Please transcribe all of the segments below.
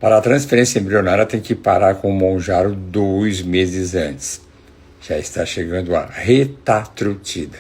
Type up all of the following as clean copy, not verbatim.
Para a transferência embrionária tem que parar com o Mounjaro 2 meses antes. Já está chegando a retatrutida.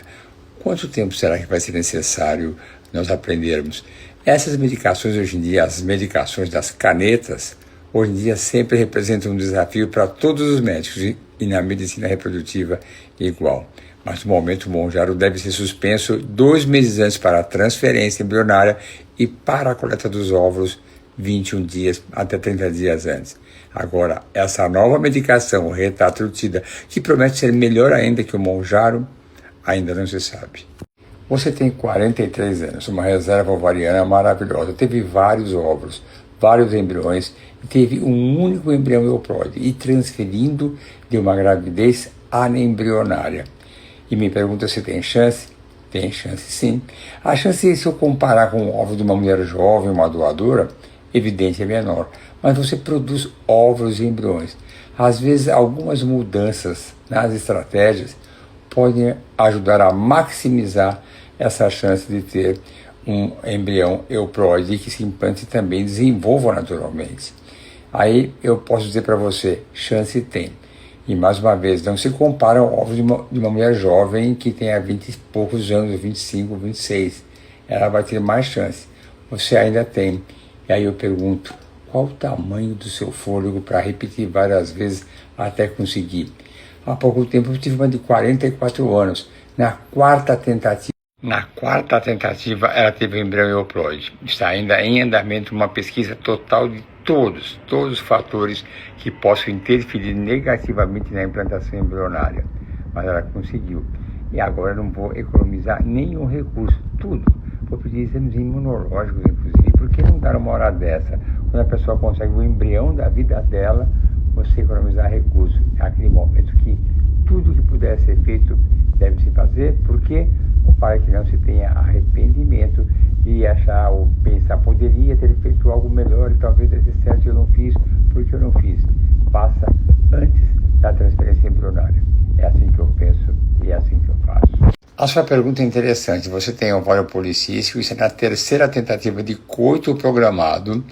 Quanto tempo será que vai ser necessário nós aprendermos? Essas medicações hoje em dia, as medicações das canetas, hoje em dia sempre representam um desafio para todos os médicos e na medicina reprodutiva igual. Mas no momento o Mounjaro deve ser suspenso 2 meses antes para a transferência embrionária e para a coleta dos óvulos 21 dias até 30 dias antes. Agora, essa nova medicação, o retatrutida, que promete ser melhor ainda que o Mounjaro, ainda não se sabe. Você tem 43 anos, uma reserva ovariana maravilhosa, teve vários óvulos, vários embriões, e teve um único embrião euploide, e transferindo de uma gravidez anembrionária. E me pergunta se tem chance? Tem chance sim. A chance, se eu comparar com o óvulo de uma mulher jovem, uma doadora, evidente é menor, mas você produz óvulos e embriões. Às vezes, algumas mudanças nas estratégias podem ajudar a maximizar essa chance de ter um embrião euploide que se implante e também desenvolva naturalmente. Aí eu posso dizer para você, chance tem. E mais uma vez, não se compara ao óvulo de uma mulher jovem que tenha 20 e poucos anos, 25, 26. Ela vai ter mais chance. Você ainda tem. E aí eu pergunto, qual o tamanho do seu fôlego para repetir várias vezes até conseguir? Há pouco tempo eu tive uma de 44 anos. Na quarta tentativa ela teve um embrião euploide. Está ainda em andamento uma pesquisa total de todos os fatores que possam interferir negativamente na implantação embrionária. Mas ela conseguiu. E agora eu não vou economizar nenhum recurso, tudo. Vou pedir exames imunológicos, inclusive, porque não dá numa hora dessa. Quando a pessoa consegue o embrião da vida dela, você economizar recursos. É aquele momento que tudo que puder ser feito deve se fazer, porque para que não se tenha arrependimento e achar ou pensar, poderia ter feito algo melhor e talvez desse certo eu não fiz, porque eu não fiz. Faça antes da transferência embrionária. É assim que eu penso e é assim que eu faço. A sua pergunta é interessante. Você tem ovário policístico, isso é na terceira tentativa de coito programado,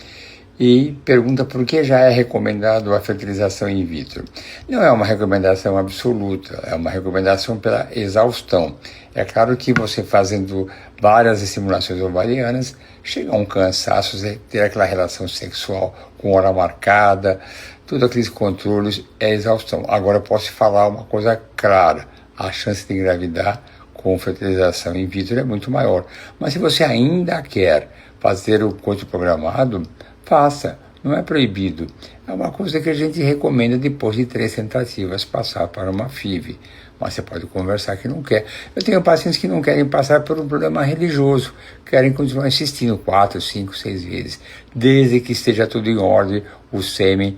e pergunta por que já é recomendado a fertilização in vitro. Não é uma recomendação absoluta, é uma recomendação pela exaustão. É claro que você fazendo várias estimulações ovarianas, chega a um cansaço, você ter aquela relação sexual com hora marcada, todos aqueles controles, é exaustão. Agora eu posso falar uma coisa clara, a chance de engravidar com fertilização in vitro é muito maior. Mas se você ainda quer fazer o coito programado, faça, não é proibido. É uma coisa que a gente recomenda depois de 3 tentativas passar para uma FIV. Mas você pode conversar que não quer. Eu tenho pacientes que não querem passar por um problema religioso, querem continuar insistindo 4, 5, 6 vezes, desde que esteja tudo em ordem, o sêmen,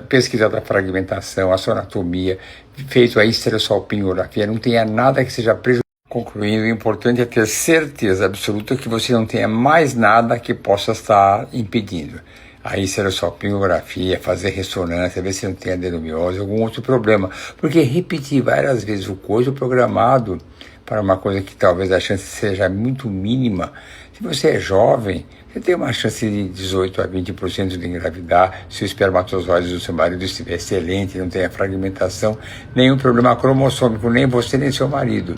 pesquisada a fragmentação, a sua anatomia, feito a histerosalpingografia, não tenha nada que seja prejudicial. Concluindo, o importante é ter certeza absoluta que você não tenha mais nada que possa estar impedindo. A histerosalpingografia, fazer ressonância, ver se não tem adenomiose, algum outro problema. Porque repetir várias vezes o coito programado para uma coisa que talvez a chance seja muito mínima. Se você é jovem, você tem uma chance de 18 a 20% de engravidar se o espermatozoide do seu marido estiver excelente, não tenha fragmentação, nenhum problema cromossômico, nem você nem seu marido.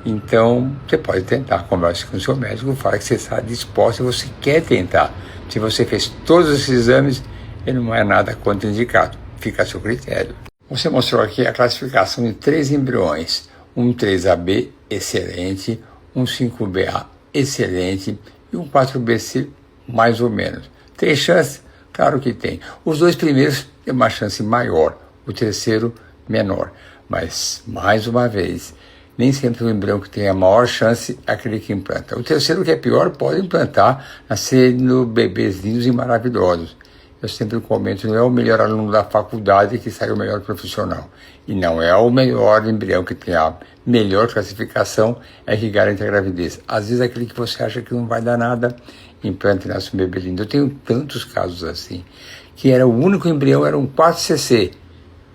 Então, você pode tentar, converse com o seu médico, fala que você está disposto e você quer tentar. Se você fez todos esses exames, ele não é nada contraindicado, fica a seu critério. Você mostrou aqui a classificação de 3 embriões, um 3AB, excelente, um 5BA, excelente, e um 4BC, mais ou menos. Tem chance? Claro que tem. Os 2 primeiros têm uma chance maior, o terceiro menor. Mas, mais uma vez, nem sempre o embrião que tem a maior chance é aquele que implanta. O terceiro, que é pior, pode implantar, nascendo bebês lindos e maravilhosos. Eu sempre comento, não é o melhor aluno da faculdade que sai o melhor profissional. E não é o melhor embrião que tem a melhor classificação é que garante a gravidez. Às vezes aquele que você acha que não vai dar nada, implanta e nasce um bebê lindo. Eu tenho tantos casos assim, que era o único embrião, era um 4cc.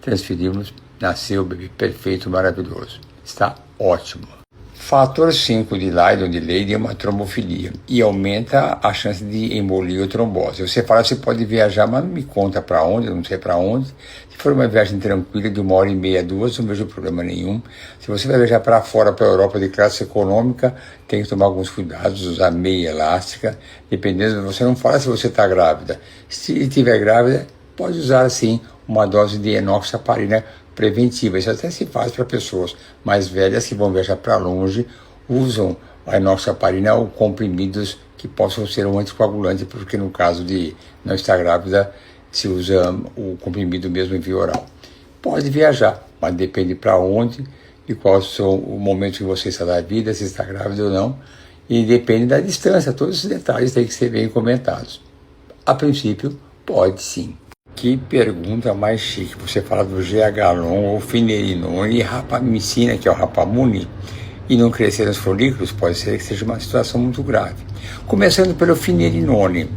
Transferimos, nasceu o bebê perfeito, maravilhoso. Está ótimo. Fator 5 de Leiden é uma trombofilia e aumenta a chance de embolia ou trombose. Você fala, você pode viajar, mas não me conta para onde, eu não sei para onde. Se for uma viagem tranquila de 1h30, 2, não vejo problema nenhum. Se você vai viajar para fora, para a Europa de classe econômica, tem que tomar alguns cuidados, usar meia elástica, dependendo, você não fala se você está grávida. Se estiver grávida, pode usar sim uma dose de enoxaparina preventiva. Isso até se faz para pessoas mais velhas que vão viajar para longe, usam a enoxaparina ou comprimidos que possam ser um anticoagulante, porque no caso de não estar grávida, se usa o comprimido mesmo em via oral. Pode viajar, mas depende para onde e qual são o momento que você está da vida, se está grávida ou não, e depende da distância. Todos esses detalhes têm que ser bem comentados. A princípio, pode sim. Que pergunta mais chique. Você fala do GH-LON ou finerenone e rapamicina, que é o rapamune, e não crescer nos folículos, pode ser que seja uma situação muito grave. Começando pelo finerenone.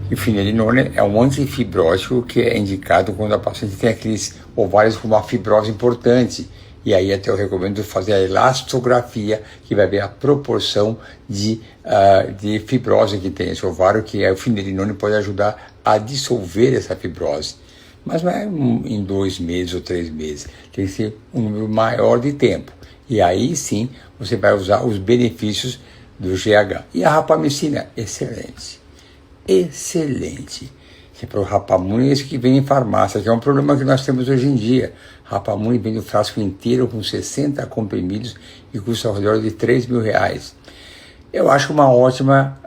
E o finerenone é um antifibrótico que é indicado quando a paciente tem aqueles ovários com uma fibrose importante. E aí até eu recomendo fazer a elastografia, que vai ver a proporção de fibrose que tem esse ovário, que o finerenone pode ajudar a dissolver essa fibrose. Mas não é em 2 meses ou 3 meses, tem que ser um número maior de tempo. E aí sim você vai usar os benefícios do GH. E a rapamicina, excelente. Excelente. Que é para o rapamune, esse que vem em farmácia, que é um problema que nós temos hoje em dia. Rapamune vem no frasco inteiro com 60 comprimidos e custa ao redor de R$3.000. Eu acho uma ótima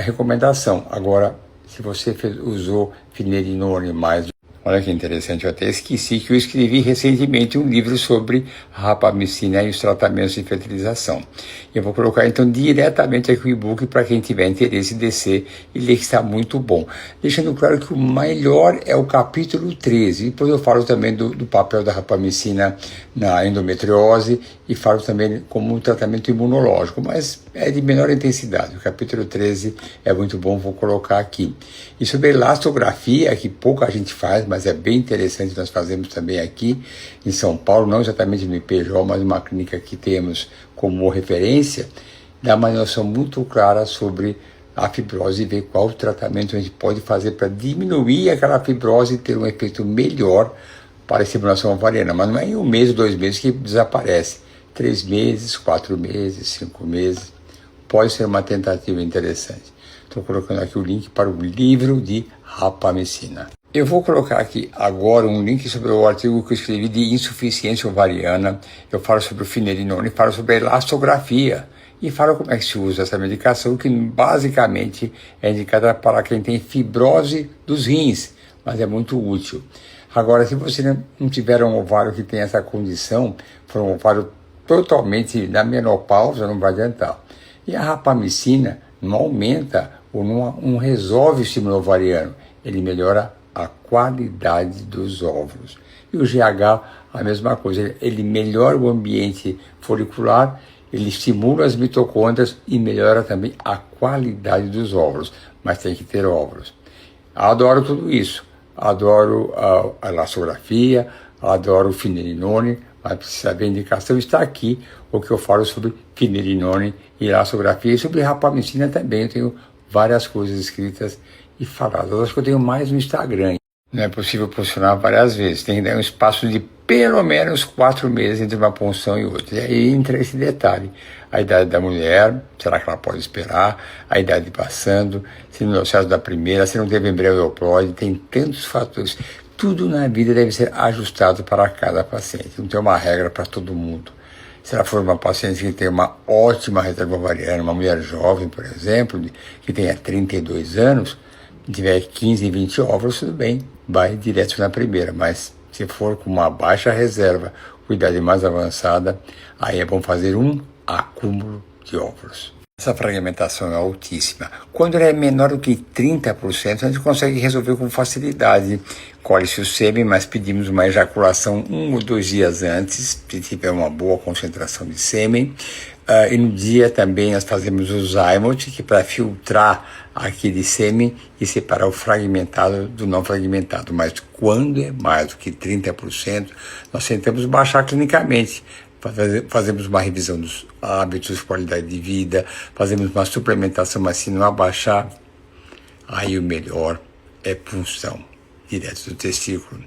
recomendação. Agora, se você usou finerenone mais... Olha que interessante, eu até esqueci que eu escrevi recentemente um livro sobre a rapamicina e os tratamentos de fertilização. Eu vou colocar então diretamente aqui o e-book para quem tiver interesse em descer e ler, que está muito bom. Deixando claro que o melhor é o capítulo 13, depois eu falo também do papel da rapamicina na endometriose e falo também como um tratamento imunológico, mas é de menor intensidade. O capítulo 13 é muito bom, vou colocar aqui. E sobre elastografia, que pouca gente faz, mas é bem interessante, nós fazemos também aqui em São Paulo, não exatamente no IPJ, mas uma clínica que temos como referência, dá uma noção muito clara sobre a fibrose e ver qual o tratamento a gente pode fazer para diminuir aquela fibrose e ter um efeito melhor para a estimulação ovariana. Mas não é em 1 mês, 2 meses que desaparece. 3 meses, 4 meses, 5 meses. Pode ser uma tentativa interessante. Estou colocando aqui o link para o livro de rapamicina. Eu vou colocar aqui agora um link sobre o artigo que eu escrevi de insuficiência ovariana. Eu falo sobre o finerenone, falo sobre a elastografia e falo como é que se usa essa medicação, que basicamente é indicada para quem tem fibrose dos rins, mas é muito útil. Agora, se você não tiver um ovário que tem essa condição, for um ovário totalmente na menopausa, não vai adiantar. E a rapamicina não aumenta ou não resolve o estímulo ovariano, ele melhora a qualidade dos óvulos. E o GH, a mesma coisa, ele melhora o ambiente folicular, ele estimula as mitocôndrias e melhora também a qualidade dos óvulos, mas tem que ter óvulos. Adoro tudo isso, adoro a elastografia, adoro o finerenone, mas precisa saber a indicação, está aqui o que eu falo sobre finerenone e elastografia, e sobre rapamicina também, eu tenho várias coisas escritas e faladas. Eu acho que eu tenho mais no Instagram. Não é possível posicionar várias vezes, tem que dar um espaço de pelo menos 4 meses entre uma punção e outra. E aí entra esse detalhe, a idade da mulher, será que ela pode esperar, a idade passando, se no processo da primeira, se não teve embrião euploide, tem tantos fatores. Tudo na vida deve ser ajustado para cada paciente, não tem uma regra para todo mundo. Se ela for uma paciente que tem uma ótima reserva ovariana, uma mulher jovem, por exemplo, que tenha 32 anos, tiver 15, 20 óvulos, tudo bem, vai direto na primeira, mas se for com uma baixa reserva, com idade mais avançada, aí é bom fazer um acúmulo de óvulos. Essa fragmentação é altíssima. Quando ela é menor do que 30%, a gente consegue resolver com facilidade. Colhe-se o sêmen, mas pedimos uma ejaculação 1 ou 2 dias antes, se tiver uma boa concentração de sêmen. E no dia também nós fazemos o zymote, que é para filtrar aquele sêmen e separar o fragmentado do não fragmentado. Mas quando é mais do que 30%, nós tentamos baixar clinicamente. fazemos uma revisão dos hábitos, qualidade de vida, fazemos uma suplementação, mas se não abaixar, aí o melhor é punção direto do testículo.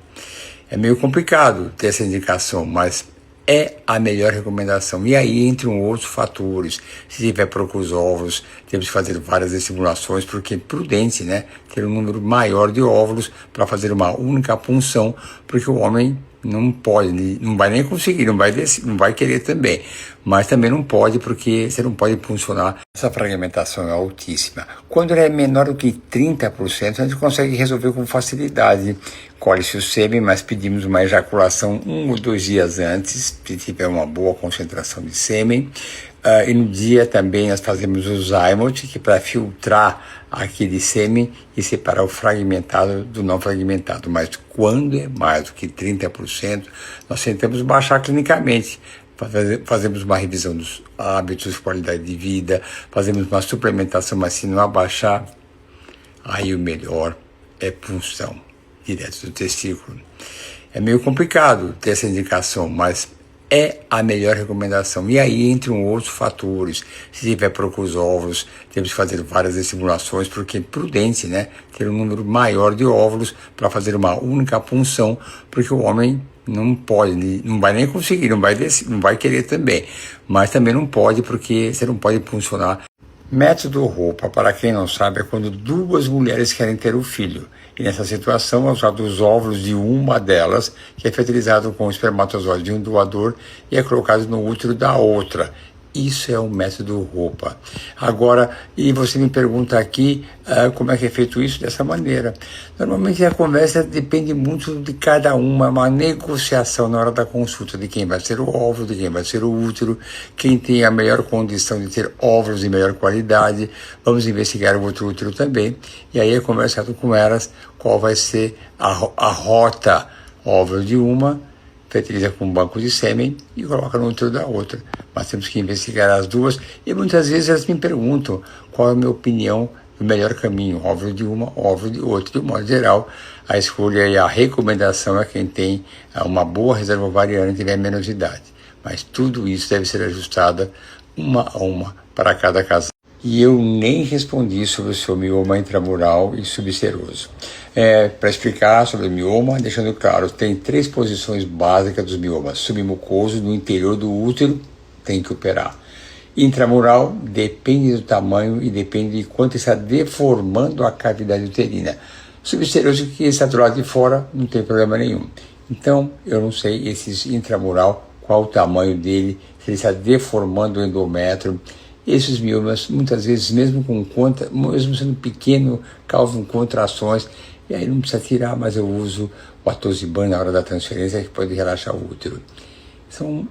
É meio complicado ter essa indicação, mas é a melhor recomendação. E aí entram outros fatores. Se tiver poucos óvulos, temos que fazer várias estimulações, porque é prudente, né? Ter um número maior de óvulos para fazer uma única punção, porque o homem não pode, não vai nem conseguir, não vai querer também. Mas também não pode, porque você não pode puncionar. Essa fragmentação é altíssima. Quando ela é menor do que 30%, a gente consegue resolver com facilidade. Colhe-se o sêmen, mas pedimos uma ejaculação 1 ou 2 dias antes, se tiver uma boa concentração de sêmen. E no dia também nós fazemos o Zymote, que é para filtrar aquele sêmen e separar o fragmentado do não fragmentado. Mas quando é mais do que 30%, nós tentamos baixar clinicamente. Fazemos uma revisão dos hábitos, qualidade de vida, fazemos uma suplementação, mas se não abaixar, aí o melhor é punção direto do testículo. É meio complicado ter essa indicação, mas é a melhor recomendação. E aí entram outros fatores. Se tiver poucos óvulos, temos que fazer várias estimulações, porque é prudente, né? Ter um número maior de óvulos para fazer uma única punção, porque o homem não pode, não vai nem conseguir, não vai querer também. Mas também não pode, porque você não pode puncionar. Método roupa, para quem não sabe, é quando 2 mulheres querem ter o filho. E nessa situação é usado os óvulos de uma delas, que é fertilizado com o espermatozoide de um doador e é colocado no útero da outra. Isso é o método roupa. Agora, e você me pergunta aqui como é que é feito isso dessa maneira. Normalmente a conversa depende muito de cada uma, é uma negociação na hora da consulta de quem vai ser o óvulo, de quem vai ser o útero, quem tem a melhor condição de ter óvulos de melhor qualidade. Vamos investigar o outro útero também. E aí é conversado com elas qual vai ser a rota óvulo de uma, fertiliza com um banco de sêmen e coloca no útero da outra. Mas temos que investigar as duas e muitas vezes elas me perguntam qual é a minha opinião do melhor caminho, óvulo de uma, óvulo de outra. De um modo geral, a escolha e a recomendação é quem tem uma boa reserva ovariana e tiver menos idade. Mas tudo isso deve ser ajustado uma a uma para cada casal. E eu nem respondi sobre o seu mioma intramural e subseroso. Para explicar sobre o mioma, deixando claro, tem 3 posições básicas dos miomas. Submucoso, no interior do útero, tem que operar. Intramural, depende do tamanho e depende de quanto está deformando a cavidade uterina. Subseroso, que está do lado de fora, não tem problema nenhum. Então, eu não sei esses intramural, qual o tamanho dele, se ele está deformando o endométrio. Esses miomas, muitas vezes, mesmo sendo pequeno, causam contrações, e aí não precisa tirar, mas eu uso o atosiban na hora da transferência, que pode relaxar o útero. São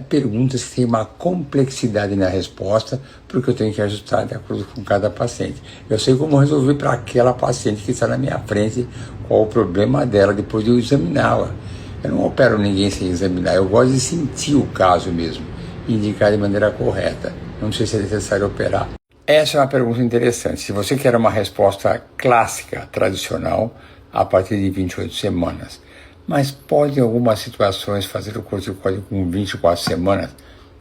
perguntas que têm uma complexidade na resposta, porque eu tenho que ajustar de acordo com cada paciente. Eu sei como resolver para aquela paciente que está na minha frente, qual o problema dela, depois de eu examiná-la. Eu não opero ninguém sem examinar, eu gosto de sentir o caso mesmo, e indicar de maneira correta. Não sei se é necessário operar. Essa é uma pergunta interessante. Se você quer uma resposta clássica, tradicional, a partir de 28 semanas, mas pode em algumas situações fazer o corticóide com 24 semanas,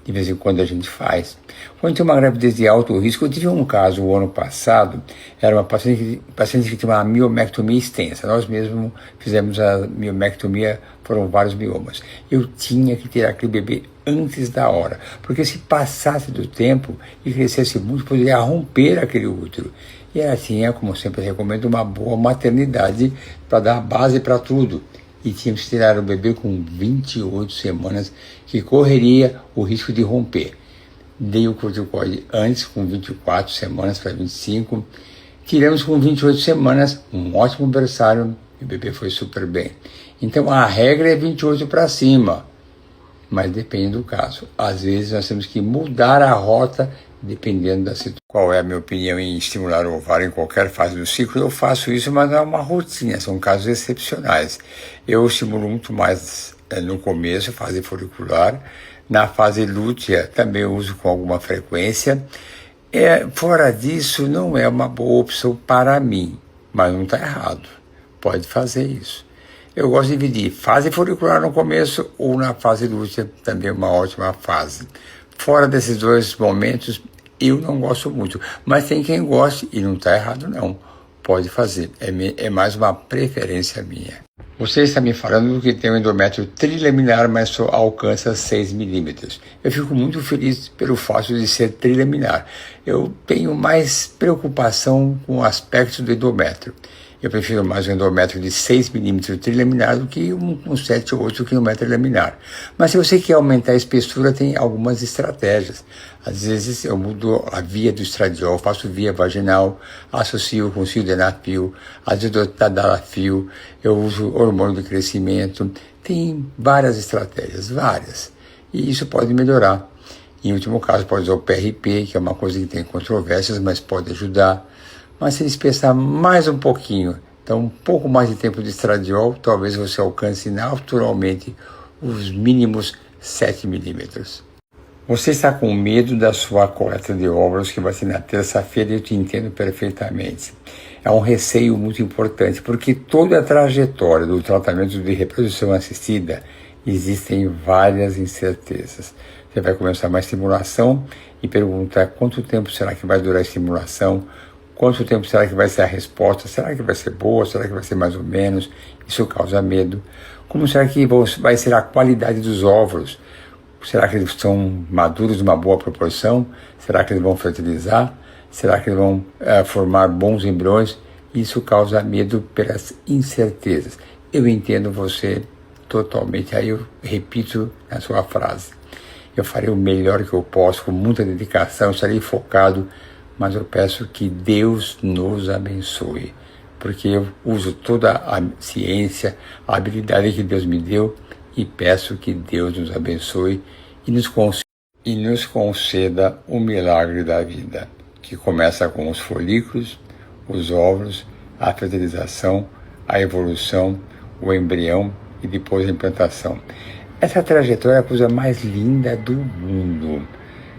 de vez em quando a gente faz. Quando tem uma gravidez de alto risco, eu tive um caso o ano passado, era uma paciente que tinha uma miomectomia extensa. Nós mesmos fizemos a miomectomia, foram vários miomas. Eu tinha que tirar aquele bebê antes da hora, porque se passasse do tempo e crescesse muito, poderia romper aquele útero. E ela tinha, como sempre recomendo, uma boa maternidade para dar base para tudo. E tínhamos que tirar o bebê com 28 semanas, que correria o risco de romper. Dei o corticoide antes, com 24 semanas para 25. Tiramos com 28 semanas, um ótimo berçário, e o bebê foi super bem. Então a regra é 28 para cima, mas depende do caso. Às vezes nós temos que mudar a rota, dependendo da situação. Qual é a minha opinião em estimular o ovário em qualquer fase do ciclo? Eu faço isso, mas não é uma rotina, são casos excepcionais. Eu estimulo muito mais no começo, fase folicular. Na fase lútea também eu uso com alguma frequência. Fora disso, não é uma boa opção para mim, mas não está errado. Pode fazer isso. eu gosto de dividir fase folicular no começo ou na fase lútea, também uma ótima fase. Fora desses dois momentos, eu não gosto muito, mas tem quem goste e não está errado não, pode fazer, é mais uma preferência minha. Você está me falando que tem um endométrio trilaminar, mas só alcança 6 milímetros. Eu fico muito feliz pelo fato de ser trilaminar. Eu tenho mais preocupação com o aspecto do endométrio. Eu prefiro mais um endométrio de 6 milímetros trilaminar do que um 7 ou 8 que não é trilaminar. Mas se você quer aumentar a espessura, tem algumas estratégias. Às vezes eu mudo a via do estradiol, faço via vaginal, associo com sildenafil, azido-tadalafil, eu uso hormônio de crescimento. Tem várias estratégias, várias. E isso pode melhorar. Em último caso, pode usar o PRP, que é uma coisa que tem controvérsias, mas pode ajudar. Mas se espessar mais um pouquinho, então um pouco mais de tempo de estradiol, talvez você alcance naturalmente os mínimos 7 milímetros. Você está com medo da sua coleta de óvulos que vai ser na terça-feira, eu te entendo perfeitamente. É um receio muito importante, porque toda a trajetória do tratamento de reprodução assistida existem várias incertezas. Você vai começar uma estimulação e perguntar quanto tempo será que vai durar a estimulação, quanto tempo será que vai ser a resposta, será que vai ser boa, será que vai ser mais ou menos, isso causa medo. Como será que vai ser a qualidade dos óvulos? Será que eles são maduros numa boa proporção? Será que eles vão fertilizar? Será que eles vão formar bons embriões? Isso causa medo pelas incertezas. Eu entendo você totalmente, aí eu repito a sua frase. Eu farei o melhor que eu posso, com muita dedicação, estarei focado, mas eu peço que Deus nos abençoe, porque eu uso toda a ciência, a habilidade que Deus me deu e peço que Deus nos abençoe e nos conceda o milagre da vida, que começa com os folículos, os óvulos, a fertilização, a evolução, o embrião e depois a implantação. Essa trajetória é a coisa mais linda do mundo.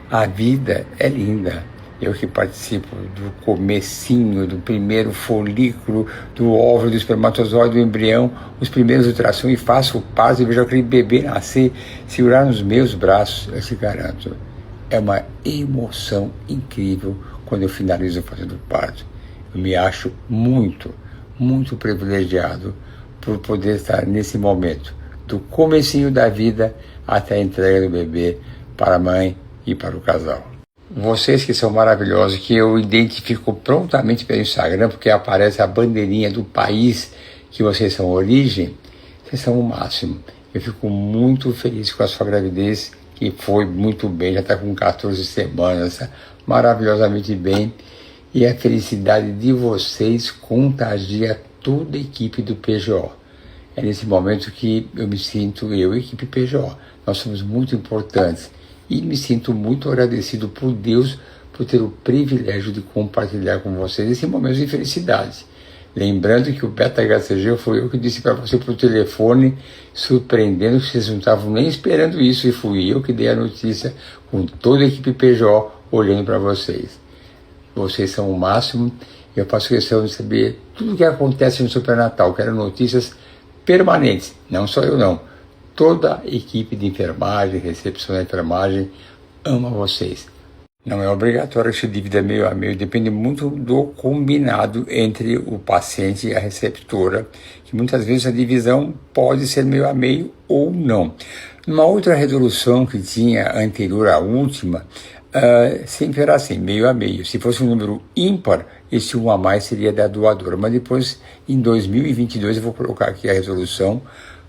A vida é linda. Eu que participo do comecinho, do primeiro folículo, do óvulo, do espermatozoide, do embrião, os primeiros ultrassons, e faço o parto e vejo aquele bebê nascer, segurar nos meus braços, eu te garanto. É uma emoção incrível quando eu finalizo fazendo o parto. Eu me acho muito, muito privilegiado por poder estar nesse momento, do comecinho da vida até a entrega do bebê para a mãe e para o casal. Vocês que são maravilhosos, que eu identifico prontamente pelo Instagram, porque aparece a bandeirinha do país que vocês são origem, vocês são o máximo. Eu fico muito feliz com a sua gravidez, que foi muito bem, já está com 14 semanas, maravilhosamente bem. E a felicidade de vocês contagia toda a equipe do PGO. É nesse momento que eu me sinto, eu e a equipe PGO, nós somos muito importantes. E me sinto muito agradecido por Deus por ter o privilégio de compartilhar com vocês esse momento de felicidade. Lembrando que o beta-HCG foi eu que disse para você por telefone, surpreendendo que vocês não estavam nem esperando isso, e fui eu que dei a notícia com toda a equipe PJ olhando para vocês. Vocês são o máximo, e eu faço questão de saber tudo o que acontece no Supernatal. Quero notícias permanentes, não só eu não. Toda a equipe de enfermagem, recepção da enfermagem, ama vocês. Não é obrigatório que se divida meio a meio, depende muito do combinado entre o paciente e a receptora, que muitas vezes a divisão pode ser meio a meio ou não. Numa outra resolução que tinha anterior à última, sempre era assim, meio a meio. Se fosse um número ímpar, esse 1 a mais seria da doadora. Mas depois, em 2022, eu vou colocar aqui a resolução,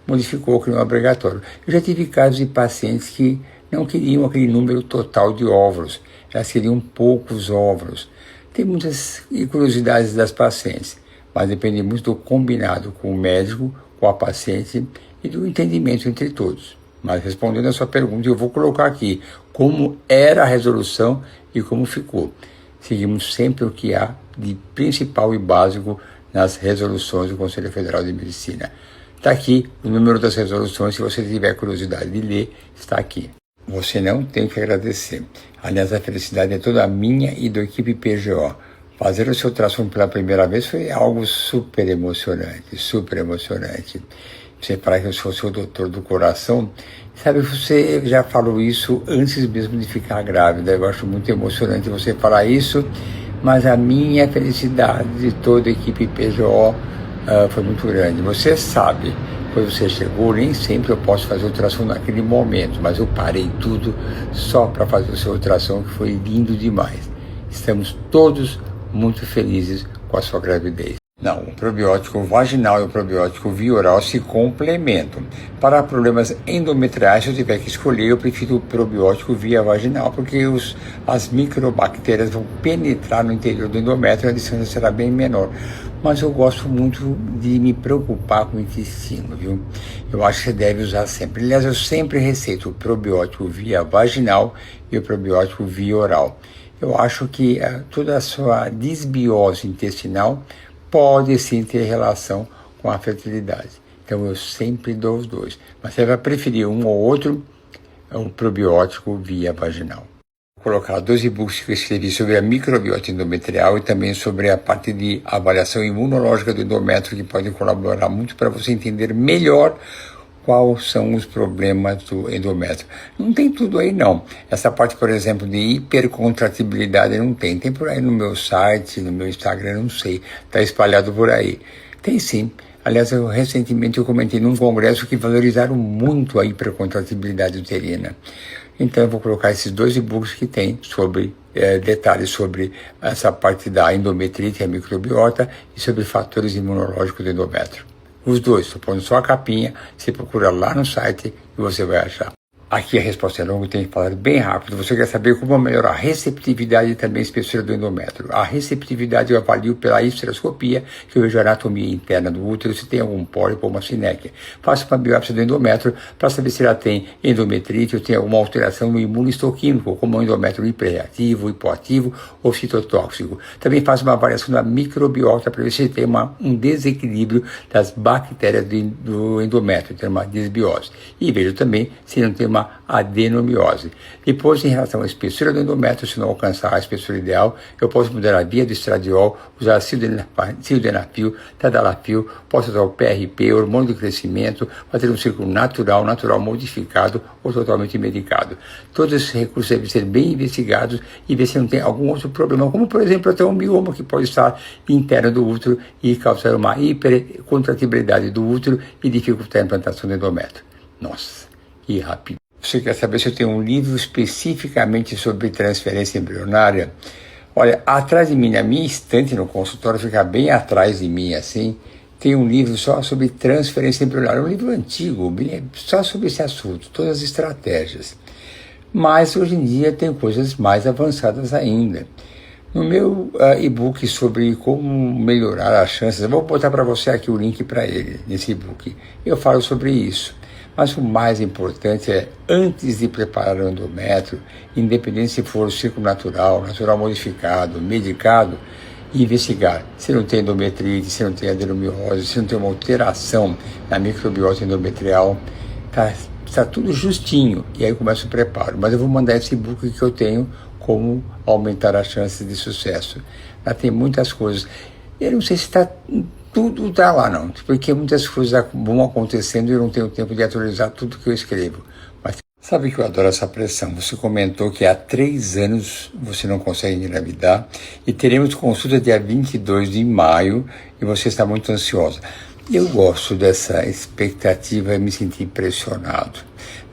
modificou que não é obrigatório. Eu já tive casos de pacientes que não queriam aquele número total de óvulos, elas queriam poucos óvulos. Tem muitas curiosidades das pacientes, mas depende muito do combinado com o médico, com a paciente e do entendimento entre todos. Mas respondendo a sua pergunta, eu vou colocar aqui como era a resolução e como ficou. Seguimos sempre o que há de principal e básico nas resoluções do Conselho Federal de Medicina. Está aqui o número das resoluções, se você tiver curiosidade de ler, está aqui. Você não tem que agradecer. Aliás, a felicidade é toda minha e da equipe PGO. Fazer o seu ultrassom pela primeira vez foi algo super emocionante, super emocionante. Você fala que eu sou seu doutor do coração, sabe, você já falou isso antes mesmo de ficar grávida. Eu acho muito emocionante você falar isso, mas a minha felicidade de toda a equipe PGO foi muito grande. Você sabe, quando você chegou, nem sempre eu posso fazer ultrassom naquele momento, mas eu parei tudo só para fazer o seu ultrassom, que foi lindo demais. Estamos todos muito felizes com a sua gravidez. Não, o probiótico vaginal e o probiótico via oral se complementam. Para problemas endometriais, se eu tiver que escolher, eu prefiro o probiótico via vaginal, porque as microbactérias vão penetrar no interior do endométrio e a distância será bem menor. Mas eu gosto muito de me preocupar com o intestino, viu? Eu acho que você deve usar sempre. Aliás, eu sempre receito o probiótico via vaginal e o probiótico via oral. Eu acho que toda a sua desbiose intestinal pode sim ter relação com a fertilidade. Então eu sempre dou os dois. Mas você vai preferir um ou outro, o probiótico via vaginal. Vou colocar 2 e-books que eu escrevi sobre a microbiota endometrial e também sobre a parte de avaliação imunológica do endométrio, que pode colaborar muito para você entender melhor quais são os problemas do endométrio. Não tem tudo aí, não. Essa parte, por exemplo, de hipercontratibilidade não tem. Tem por aí no meu site, no meu Instagram, não sei. Está espalhado por aí. Tem sim. Aliás, recentemente eu comentei num congresso que valorizaram muito a hipercontratibilidade uterina. Então eu vou colocar esses 2 e-books que tem sobre detalhes sobre essa parte da endometrite e a microbiota e sobre fatores imunológicos do endométrio. Os dois, estou pondo só a capinha, você procura lá no site e você vai achar. Aqui a resposta é longa, eu tenho que falar bem rápido. Você quer saber como melhorar a receptividade e também a espessura do endométrio. A receptividade eu avalio pela histeroscopia, que eu vejo a anatomia interna do útero, se tem algum pólipo ou uma sinéquia. Faço uma biópsia do endométrio para saber se ela tem endometrite ou tem alguma alteração no imunohistoquímico, como um endométrio hiperreativo, hipoativo ou citotóxico. Também faço uma avaliação da microbiota para ver se tem um desequilíbrio das bactérias do endométrio, tem uma desbiose. E vejo também se não tem uma adenomiose. Depois, em relação à espessura do endométrio, se não alcançar a espessura ideal, eu posso mudar a via do estradiol, usar sildenafil, tadalafil, posso usar o PRP, hormônio do crescimento, fazer um ciclo natural modificado ou totalmente medicado. Todos esses recursos devem ser bem investigados e ver se não tem algum outro problema, como por exemplo até um mioma que pode estar interno do útero e causar uma hipercontratibilidade do útero e dificultar a implantação do endométrio. Nossa, que rápido. Você quer saber se eu tenho um livro especificamente sobre transferência embrionária? Olha, atrás de mim, na minha estante no consultório, fica bem atrás de mim, assim, tem um livro só sobre transferência embrionária, um livro antigo, só sobre esse assunto, todas as estratégias. Mas hoje em dia tem coisas mais avançadas ainda. No meu e-book sobre como melhorar as chances, eu vou botar para você aqui o link para ele, nesse e-book. Eu falo sobre isso. Mas o mais importante é, antes de preparar o endométrio, independente se for o ciclo natural modificado, medicado, investigar se não tem endometrite, se não tem adenomiose, se não tem uma alteração na microbiota endometrial, tá tudo justinho. E aí começa o preparo. Mas eu vou mandar esse e-book que eu tenho, como aumentar as chances de sucesso. Lá tem muitas coisas. Eu não sei se tudo está lá não, porque muitas coisas vão acontecendo e eu não tenho tempo de atualizar tudo que eu escrevo. Mas sabe que eu adoro essa pressão. Você comentou que há 3 anos você não consegue engravidar e teremos consulta dia 22 de maio e você está muito ansiosa. Eu gosto dessa expectativa e me sentir pressionado.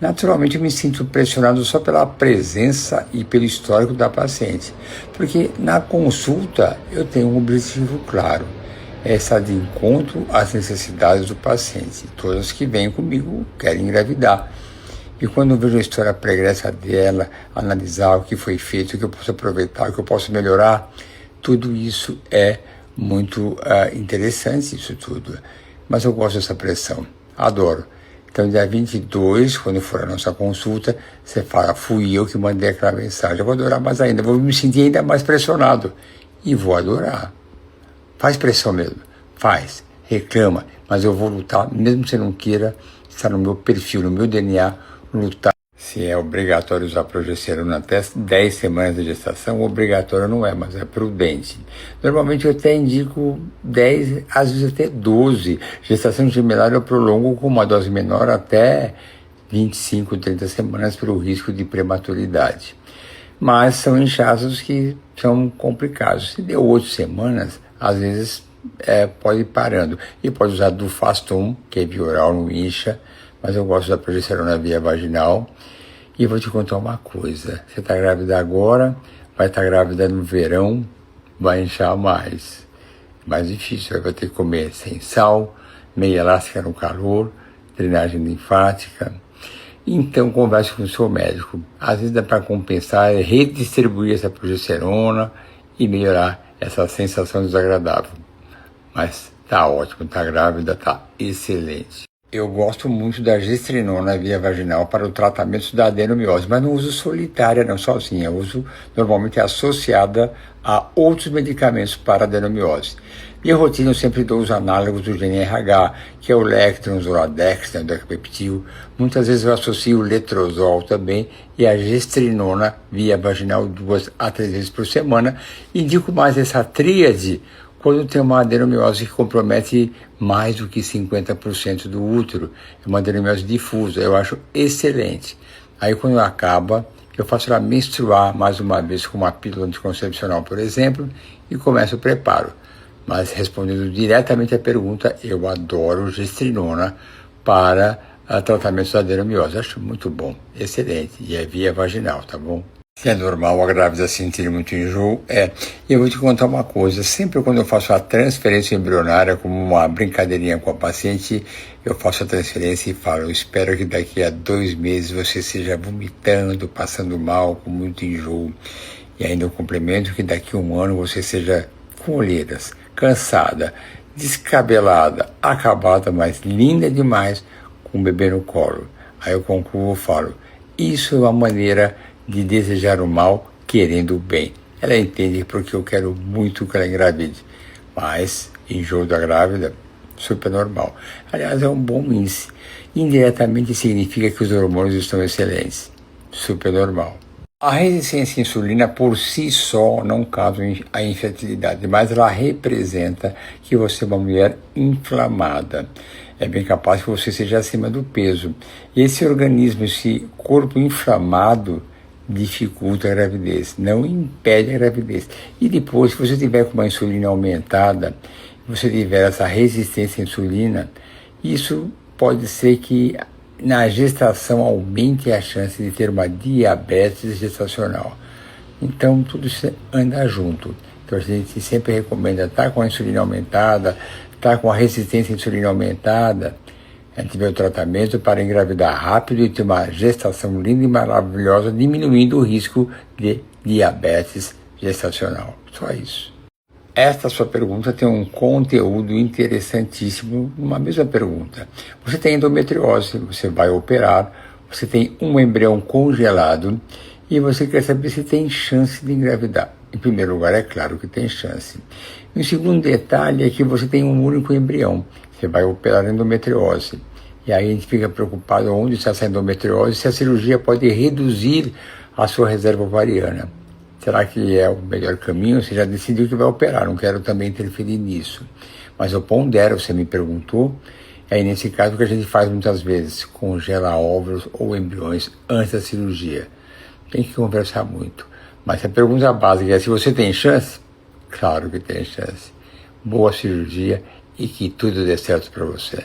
Naturalmente eu me sinto pressionado só pela presença e pelo histórico da paciente, porque na consulta eu tenho um objetivo claro. Essa de encontro às necessidades do paciente. Todas que vêm comigo querem engravidar. E quando eu vejo a história pregressa dela, analisar o que foi feito, o que eu posso aproveitar, o que eu posso melhorar, tudo isso é muito interessante, isso tudo. Mas eu gosto dessa pressão, adoro. Então, dia 22, quando for a nossa consulta, você fala, fui eu que mandei aquela mensagem. Eu vou adorar mais ainda, vou me sentir ainda mais pressionado. E vou adorar. Faz pressão mesmo, faz, reclama, mas eu vou lutar, mesmo que você não queira, está no meu perfil, no meu DNA, lutar Se é obrigatório usar progesterona até 10 semanas de gestação, obrigatório não é, mas é prudente. Normalmente eu até indico 10, às vezes até 12. Gestação gemelar eu prolongo com uma dose menor até 25, 30 semanas pelo risco de prematuridade. Mas são inchaços que são complicados. Se deu 8 semanas, às vezes pode ir parando. E pode usar Dufaston, que é via oral, não incha, mas eu gosto da progesterona via vaginal. E vou te contar uma coisa, você está grávida agora, vai estar grávida no verão, vai inchar mais. Mais difícil, vai ter que comer sem sal, meia elástica no calor, drenagem linfática. Então converse com o seu médico. Às vezes dá para compensar, redistribuir essa progesterona e melhorar essa sensação desagradável. Mas tá ótimo, tá grávida, tá excelente. Eu gosto muito da gestrinona via vaginal para o tratamento da adenomiose, mas não uso solitária, não, sozinha. Eu uso normalmente associada a outros medicamentos para adenomiose. Minha rotina eu sempre dou os análogos do GnRH, que é o Lectron, o Zoladex, o Decapeptil. Muitas vezes eu associo o letrozol também e a gestrinona via vaginal 2 a 3 vezes por semana. Indico mais essa tríade quando tem uma adenomiose que compromete mais do que 50% do útero. É uma adenomiose difusa, eu acho excelente. Aí quando acaba, eu faço ela menstruar mais uma vez com uma pílula anticoncepcional, por exemplo, e começo o preparo. Mas respondendo diretamente à pergunta, eu adoro gestrinona para tratamento da adenomiose. Acho muito bom, excelente. E é via vaginal, tá bom? Se é normal a grávida sentir muito enjoo, E eu vou te contar uma coisa, sempre quando eu faço a transferência embrionária, como uma brincadeirinha com a paciente, eu faço a transferência e falo, eu espero que daqui a 2 meses você esteja vomitando, passando mal, com muito enjoo. E ainda eu complemento que daqui a 1 ano você seja com olheiras, cansada, descabelada, acabada, mas linda demais, com o bebê no colo. Aí eu concluo e falo, isso é uma maneira de desejar o mal querendo o bem. Ela entende porque eu quero muito que ela engravide, mas enjoo da grávida, super normal. Aliás, é um bom índice. Indiretamente significa que os hormônios estão excelentes, super normal. A resistência à insulina por si só não causa a infertilidade, mas ela representa que você é uma mulher inflamada. É bem capaz que você seja acima do peso. E esse organismo, esse corpo inflamado, dificulta a gravidez, não impede a gravidez. E depois, se você tiver com uma insulina aumentada, você tiver essa resistência à insulina, isso pode ser que na gestação aumente a chance de ter uma diabetes gestacional. Então, tudo isso anda junto. Então, a gente sempre recomenda estar com a insulina aumentada, estar com a resistência à insulina aumentada, a gente vê o tratamento para engravidar rápido e ter uma gestação linda e maravilhosa, diminuindo o risco de diabetes gestacional. Só isso. Esta sua pergunta tem um conteúdo interessantíssimo, uma mesma pergunta. Você tem endometriose, você vai operar, você tem um embrião congelado e você quer saber se tem chance de engravidar. Em primeiro lugar, é claro que tem chance. E o segundo detalhe é que você tem um único embrião. Você vai operar endometriose. E aí a gente fica preocupado onde está essa endometriose, se a cirurgia pode reduzir a sua reserva ovariana. Será que é o melhor caminho? Você já decidiu que vai operar, não quero também interferir nisso. Mas eu pondero, você me perguntou, aí nesse caso o que a gente faz muitas vezes, congela óvulos ou embriões antes da cirurgia. Tem que conversar muito. Mas a pergunta básica é se você tem chance? Claro que tem chance. Boa cirurgia e que tudo dê certo para você.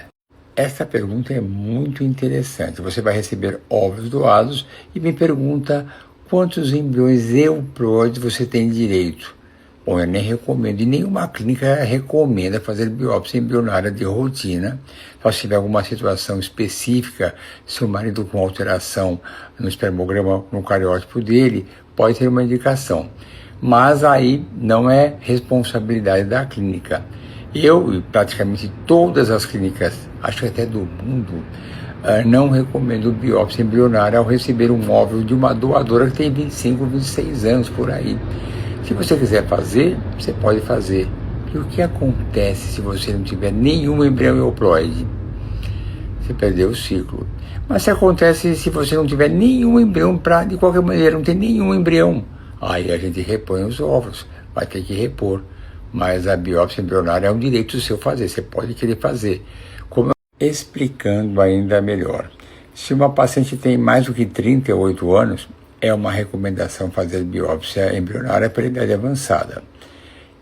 Essa pergunta é muito interessante. Você vai receber óvulos doados e me pergunta quantos embriões euploides você tem direito. Bom, eu nem recomendo, e nenhuma clínica recomenda fazer biópsia embrionária de rotina. Só se tiver alguma situação específica, se o marido com alteração no espermograma, no cariótipo dele, pode ter uma indicação. Mas aí não é responsabilidade da clínica. Eu e praticamente todas as clínicas, acho que até do mundo, não recomendo biópsia embrionária ao receber um óvulo de uma doadora que tem 25, 26 anos por aí. Se você quiser fazer, você pode fazer. E o que acontece se você não tiver nenhum embrião euploide? você perdeu o ciclo. Mas se acontece se você não tiver nenhum embrião, de qualquer maneira, não tem nenhum embrião, aí a gente repõe os ovos, vai ter que repor. Mas a biópsia embrionária é um direito seu fazer, você pode querer fazer. Explicando ainda melhor. Se uma paciente tem mais do que 38 anos, é uma recomendação fazer biópsia embrionária para idade avançada.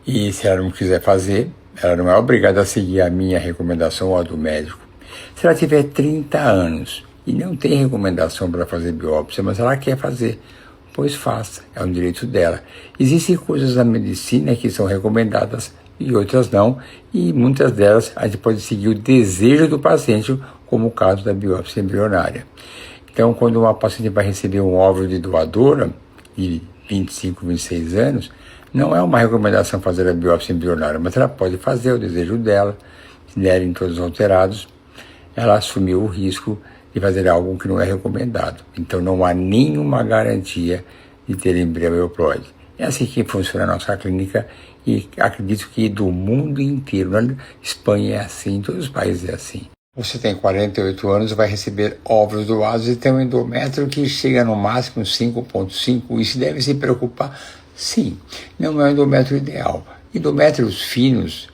E se ela não quiser fazer, ela não é obrigada a seguir a minha recomendação ou a do médico. Se ela tiver 30 anos e não tem recomendação para fazer biópsia, mas ela quer fazer, pois faça, é um direito dela. Existem coisas na medicina que são recomendadas e outras não, e muitas delas a gente pode seguir o desejo do paciente, como o caso da biópsia embrionária. Então, quando uma paciente vai receber um óvulo de doadora, de 25, 26 anos, não é uma recomendação fazer a biópsia embrionária, mas ela pode fazer o desejo dela, se derem todos alterados, ela assumiu o risco de fazer algo que não é recomendado. Então, não há nenhuma garantia de ter embrião euploide. É assim que funciona a nossa clínica e acredito que do mundo inteiro. Na Espanha é assim, em todos os países é assim. Você tem 48 anos, vai receber óvulos doados e tem um endométrio que chega no máximo 5,5. Isso deve se preocupar? Sim, não é o endométrio ideal. Endométrios finos,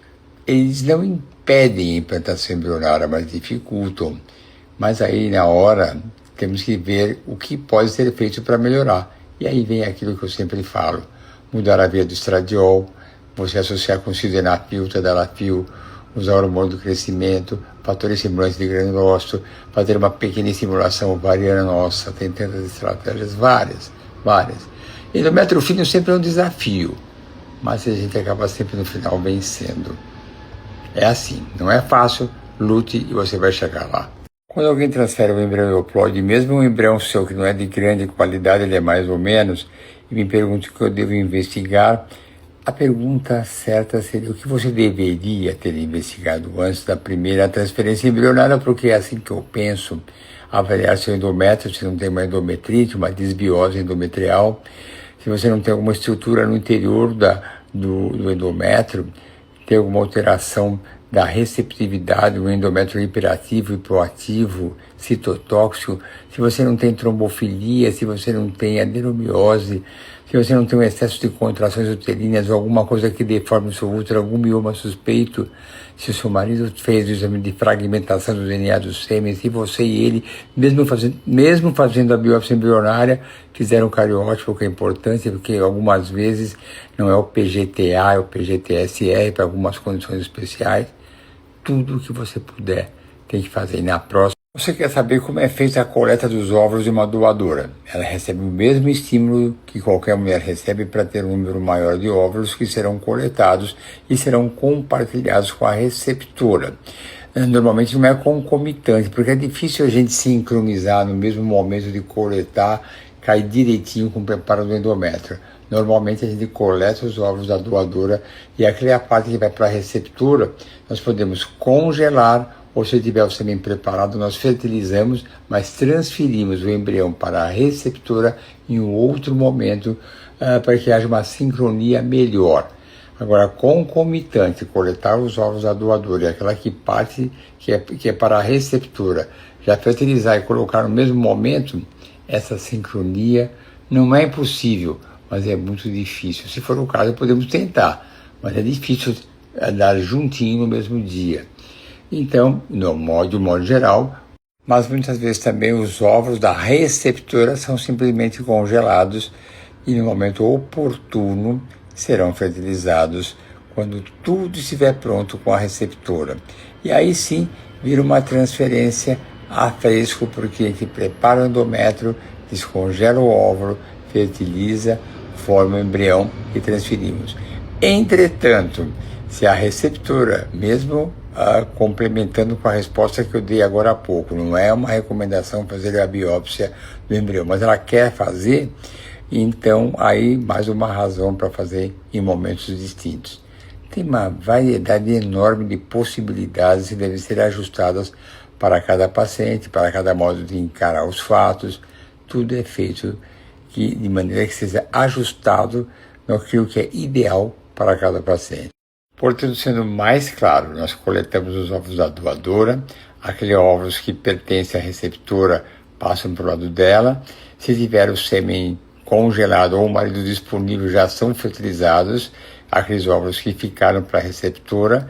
eles não impedem a implantação embrionária, mas dificultam. Mas aí, na hora, temos que ver o que pode ser feito para melhorar. E aí vem aquilo que eu sempre falo. Mudar a via do estradiol, você associar com sildenafil, tadalafil, usar o hormônio do crescimento, fatores estimulantes de granulócito, fazer uma pequena estimulação ovariana nossa, tem tantas estratégias, várias. Endométrio fino sempre é um desafio, mas a gente acaba sempre no final vencendo. É assim, não é fácil, lute e você vai chegar lá. Quando alguém transfere um embrião euploide, mesmo um embrião seu que não é de grande qualidade, ele é mais ou menos, e me pergunta o que eu devo investigar, a pergunta certa seria o que você deveria ter investigado antes da primeira transferência embrionária, porque é assim que eu penso, avaliar seu endométrio, se não tem uma endometrite, uma disbiose endometrial, se você não tem alguma estrutura no interior do endométrio, tem alguma alteração da receptividade, um endométrio hiperativo e proativo, citotóxico, se você não tem trombofilia, se você não tem adenomiose, se você não tem um excesso de contrações uterinas ou alguma coisa que deforme o seu útero, algum mioma suspeito, se o seu marido fez o exame de fragmentação do DNA do sêmen, se você e ele, mesmo fazendo a biópsia embrionária, fizeram o cariótipo, que é importante, porque algumas vezes não é o PGTA, é o PGTSR, para algumas condições especiais. Tudo o que você puder tem que fazer. E na próxima, você quer saber como é feita a coleta dos óvulos de uma doadora. Ela recebe o mesmo estímulo que qualquer mulher recebe para ter um número maior de óvulos que serão coletados e serão compartilhados com a receptora. Normalmente não é concomitante, porque é difícil a gente sincronizar no mesmo momento de coletar, cair direitinho com o preparo do endométrio. Normalmente a gente coleta os óvulos da doadora e aquela parte que vai para a receptora, nós podemos congelar ou se tiver o sêmen preparado, nós fertilizamos, mas transferimos o embrião para a receptora em um outro momento para que haja uma sincronia melhor. Agora, concomitante, coletar os óvulos da doadora e aquela que parte que é para a receptora, já fertilizar e colocar no mesmo momento, essa sincronia não é impossível, mas é muito difícil. Se for o caso, podemos tentar, mas é difícil dar juntinho no mesmo dia. Então, de um modo geral, mas muitas vezes também os óvulos da receptora são simplesmente congelados e no momento oportuno serão fertilizados quando tudo estiver pronto com a receptora. E aí sim, vira uma transferência a fresco, porque a gente prepara o endométrio, descongela o óvulo, fertiliza, forma o embrião e transferimos. Entretanto, se a receptora, mesmo complementando com a resposta que eu dei agora há pouco, não é uma recomendação fazer a biópsia do embrião, mas ela quer fazer, então aí mais uma razão para fazer em momentos distintos. Tem uma variedade enorme de possibilidades que devem ser ajustadas para cada paciente, para cada modo de encarar os fatos. Tudo é feito de maneira que seja ajustado naquilo que é ideal para cada paciente. Portanto, sendo mais claro, nós coletamos os óvulos da doadora, aqueles óvulos que pertencem à receptora passam para o lado dela. Se tiver o sêmen congelado ou o marido disponível, já são fertilizados. Aqueles óvulos que ficaram para a receptora,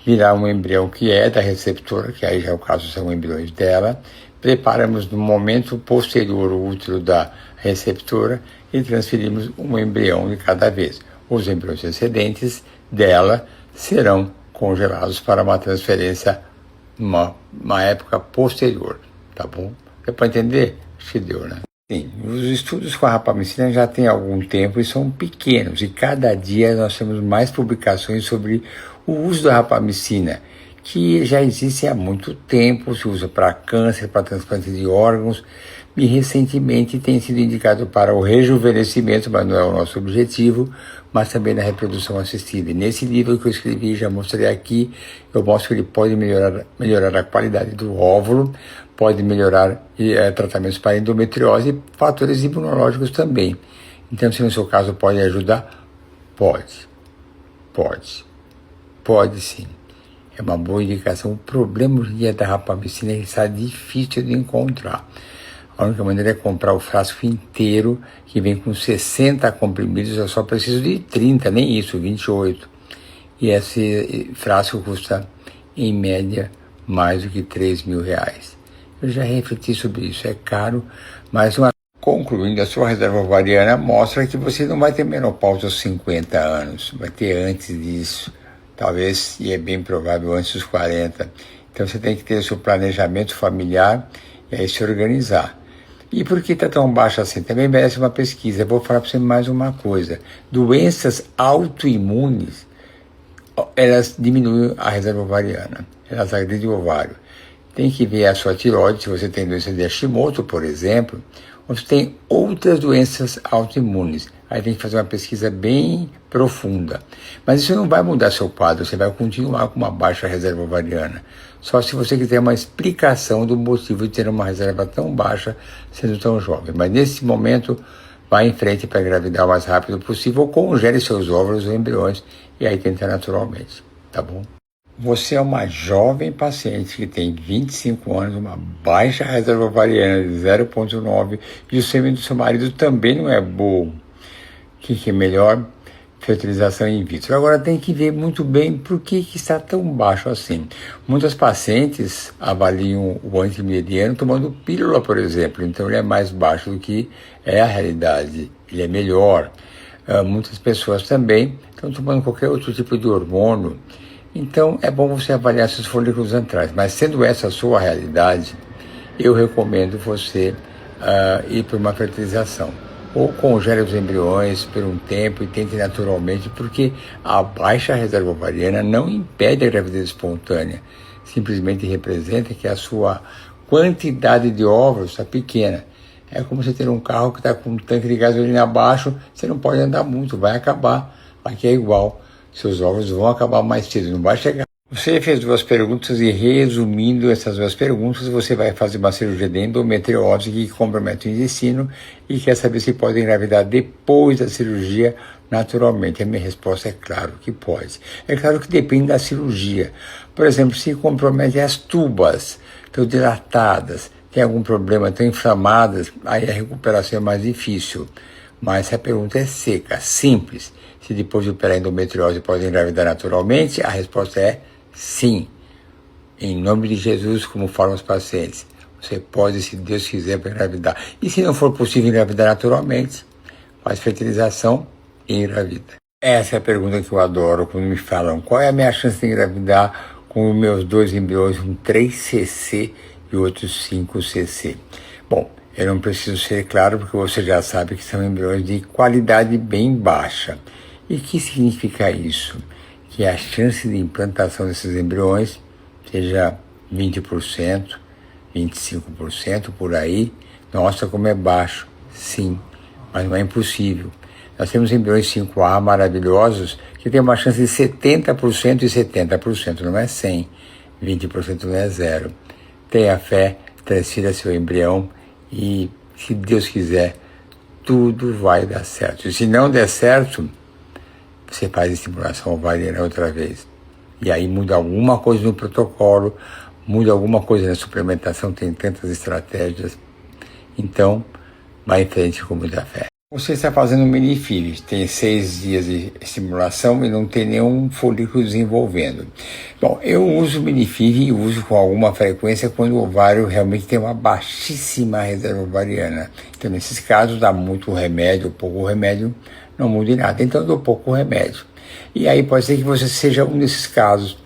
virar um embrião que é da receptora, que aí já é o caso, são embriões dela. Preparamos no momento posterior o útero da receptora e transferimos um embrião de cada vez. Os embriões excedentes dela serão congelados para uma transferência uma época posterior, tá bom? Deu para entender? Acho que deu, né? Sim, os estudos com a rapamicina já têm algum tempo e são pequenos, e cada dia nós temos mais publicações sobre o uso da rapamicina, que já existe há muito tempo, se usa para câncer, para transplante de órgãos, e recentemente tem sido indicado para o rejuvenescimento, mas não é o nosso objetivo, mas também na reprodução assistida. E nesse livro que eu escrevi, já mostrei aqui, eu mostro que ele pode melhorar a qualidade do óvulo, pode melhorar tratamentos para endometriose e fatores imunológicos também. Então, se no seu caso pode ajudar, pode sim. É uma boa indicação. O problema hoje em dia da rapamicina é que está difícil de encontrar. A única maneira é comprar o frasco inteiro, que vem com 60 comprimidos, eu só preciso de 30, nem isso, 28. E esse frasco custa, em média, mais do que R$3.000. Eu já refleti sobre isso, é caro, mas concluindo, a sua reserva ovariana mostra que você não vai ter menopausa aos 50 anos, vai ter antes disso, talvez, e é bem provável, antes dos 40. Então você tem que ter o seu planejamento familiar e aí se organizar. E por que está tão baixo assim? Também merece uma pesquisa. Eu vou falar para você mais uma coisa. Doenças autoimunes, elas diminuem a reserva ovariana, elas agridem o ovário. Tem que ver a sua tireoide, se você tem doença de Hashimoto, por exemplo, ou se tem outras doenças autoimunes. Aí tem que fazer uma pesquisa bem profunda. Mas isso não vai mudar seu quadro, você vai continuar com uma baixa reserva ovariana. Só se você quiser uma explicação do motivo de ter uma reserva tão baixa, sendo tão jovem. Mas nesse momento, vá em frente para engravidar o mais rápido possível, ou congele seus óvulos ou embriões, e aí tenta naturalmente, tá bom? Você é uma jovem paciente que tem 25 anos, uma baixa reserva ovariana de 0,9 e o sêmen do seu marido também não é bom. O que é melhor? Fertilização in vitro. Agora tem que ver muito bem por que está tão baixo assim. Muitas pacientes avaliam o antimileriano tomando pílula, por exemplo, então ele é mais baixo do que é a realidade, ele é melhor. Muitas pessoas também estão tomando qualquer outro tipo de hormônio. Então, é bom você avaliar seus folículos antrais. Mas, sendo essa a sua realidade, eu recomendo você ir para uma fertilização. Ou congele os embriões por um tempo e tente naturalmente, porque a baixa reserva ovariana não impede a gravidez espontânea. Simplesmente representa que a sua quantidade de óvulos está pequena. É como você ter um carro que está com um tanque de gasolina baixo, você não pode andar muito, vai acabar. Aqui é igual. Seus óvulos vão acabar mais cedo, não vai chegar. Você fez 2 perguntas e, resumindo essas 2 perguntas, você vai fazer uma cirurgia de endometriose que compromete o intestino e quer saber se pode engravidar depois da cirurgia naturalmente. A minha resposta é claro que pode. É claro que depende da cirurgia. Por exemplo, se compromete as tubas, estão dilatadas, tem algum problema, estão inflamadas, aí a recuperação é mais difícil. Mas se a pergunta é seca, simples, se depois de operar endometriose pode engravidar naturalmente, a resposta é sim. Em nome de Jesus, como falam os pacientes, você pode, se Deus quiser, engravidar. E se não for possível engravidar naturalmente, faz fertilização e engravida. Essa é a pergunta que eu adoro quando me falam qual é a minha chance de engravidar com os meus 2 embriões, um 3cc e outro 5cc. Bom, eu não preciso ser claro, porque você já sabe que são embriões de qualidade bem baixa. E o que significa isso? Que a chance de implantação desses embriões seja 20%, 25%, por aí. Nossa, como é baixo. Sim, mas não é impossível. Nós temos embriões 5A maravilhosos que têm uma chance de 70% e 70%, não é 100%. 20% não é 0%. Tenha fé, transfira seu embrião e, se Deus quiser, tudo vai dar certo. E se não der certo, você faz estimulação ovariana outra vez. E aí muda alguma coisa no protocolo, muda alguma coisa na suplementação, tem tantas estratégias. Então, vai em frente com muita fé. Você está fazendo um mini-FIV, tem 6 dias de estimulação e não tem nenhum folículo desenvolvendo. Bom, eu uso mini-FIV e uso com alguma frequência quando o ovário realmente tem uma baixíssima reserva ovariana. Então, nesses casos, dá muito remédio, pouco remédio, não muda nada. Então, eu dou pouco remédio. E aí pode ser que você seja um desses casos.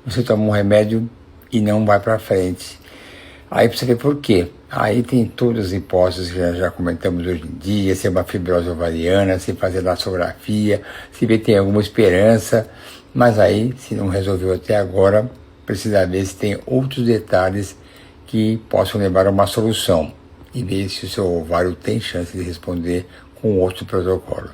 Você toma um remédio e não vai para frente. Aí precisa ver por quê. Aí tem todas as hipóteses que já comentamos hoje em dia, se é uma fibrose ovariana, se fazer elastografia, se ver tem alguma esperança, mas aí, se não resolveu até agora, precisa ver se tem outros detalhes que possam levar a uma solução e ver se o seu ovário tem chance de responder com outro protocolo.